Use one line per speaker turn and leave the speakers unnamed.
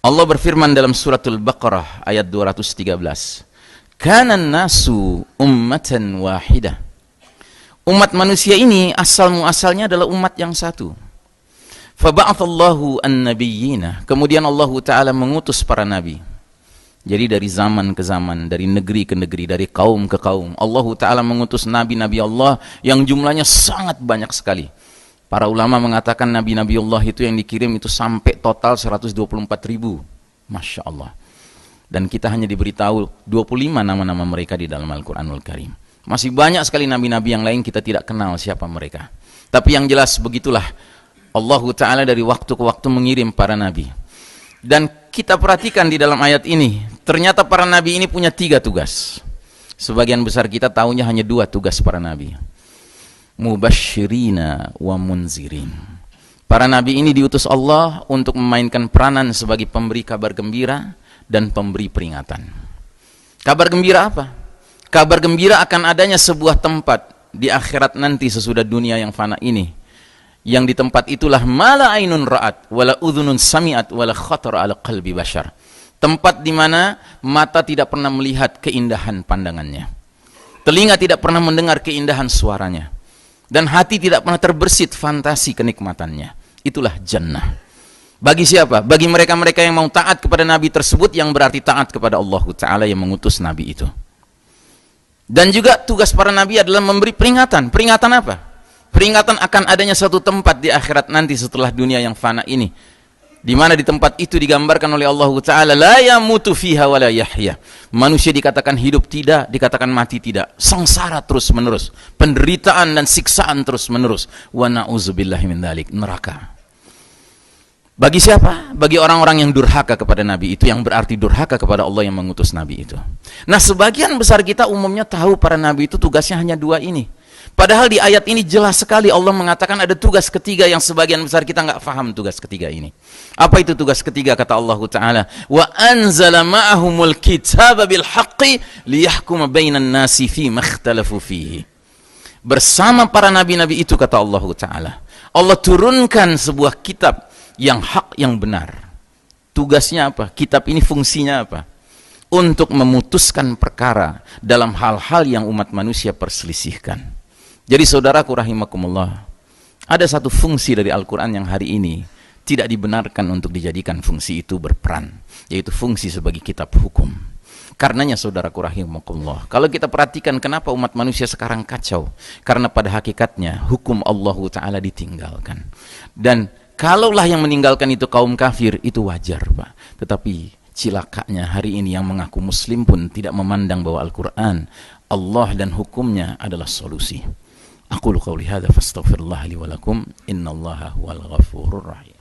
Allah berfirman dalam suratul Baqarah ayat 213. Kanan nasu ummatan wahidah. Umat manusia ini asal muasalnya adalah umat yang satu. Faba'athallahu an-nabiyyina. Kemudian Allah Ta'ala mengutus para nabi. Jadi dari zaman ke zaman, dari negeri ke negeri, dari kaum ke kaum, Allah Ta'ala mengutus nabi-nabi Allah yang jumlahnya sangat banyak sekali. Para ulama mengatakan nabi-nabi Allah itu yang dikirim itu sampai total 124.000. Masya Allah. Dan kita hanya diberitahu 25 nama-nama mereka di dalam Al-Quranul Karim. Masih banyak sekali nabi-nabi yang lain kita tidak kenal siapa mereka. Tapi yang jelas begitulah Allah Ta'ala dari waktu ke waktu mengirim para nabi. Dan kita perhatikan di dalam ayat ini, ternyata para nabi ini punya 3 tugas. Sebagian besar kita tahunya hanya 2 tugas para nabi. Mubashirina wa munzirin. Para nabi ini diutus Allah untuk memainkan peranan sebagai pemberi kabar gembira dan pemberi peringatan. Kabar gembira apa? Kabar gembira akan adanya sebuah tempat di akhirat nanti sesudah dunia yang fana ini, yang di tempat itulah mala ainun ra'at wala udhunun sami'at wala khatar ala qalbi bashar. Tempat di mana mata tidak pernah melihat keindahan pandangannya, telinga tidak pernah mendengar keindahan suaranya, dan hati tidak pernah terbersit fantasi kenikmatannya. Itulah jannah. Bagi siapa? Bagi mereka-mereka yang mau taat kepada nabi tersebut, yang berarti taat kepada Allah Ta'ala yang mengutus nabi itu. Dan juga tugas para nabi adalah memberi peringatan. Peringatan apa? Peringatan akan adanya satu tempat di akhirat nanti setelah dunia yang fana ini, di mana di tempat itu digambarkan oleh Allah Ta'ala, la yamutu fiha wa la yahya. Manusia dikatakan hidup tidak, dikatakan mati tidak. Sengsara terus menerus, penderitaan dan siksaan terus menerus. Wa na'udzubillahi min dzalik, neraka. Bagi siapa? Bagi orang-orang yang durhaka kepada nabi itu, yang berarti durhaka kepada Allah yang mengutus nabi itu. Nah, sebagian besar kita umumnya tahu para nabi itu tugasnya hanya 2 ini. Padahal di ayat ini jelas sekali Allah mengatakan ada tugas ketiga yang sebagian besar kita nggak paham tugas ketiga ini. Apa itu tugas ketiga? Kata Allah Ta'ala, wa anzala ma'ahumul kitaba bil haqqi liyahkuma bainan nasi fi makhtalafu fihi. Bersama para nabi-nabi itu, kata Allah Ta'ala, Allah turunkan sebuah kitab yang hak, yang benar. Tugasnya apa? Kitab ini fungsinya apa? Untuk memutuskan perkara dalam hal-hal yang umat manusia perselisihkan. Jadi saudaraku rahimakumullah, ada satu fungsi dari Al-Quran yang hari ini tidak dibenarkan untuk dijadikan fungsi itu berperan, yaitu fungsi sebagai kitab hukum. Karenanya saudaraku rahimakumullah, kalau kita perhatikan kenapa umat manusia sekarang kacau, karena pada hakikatnya hukum Allah Ta'ala ditinggalkan. Dan kalaulah yang meninggalkan itu kaum kafir, itu wajar Pak. Tetapi cilakanya hari ini yang mengaku muslim pun tidak memandang bahwa Al-Quran, Allah dan hukumnya adalah solusi. Aqulu qawli hadza fastaghfirullah li wa lakum innallaha huwal ghafurur rahim.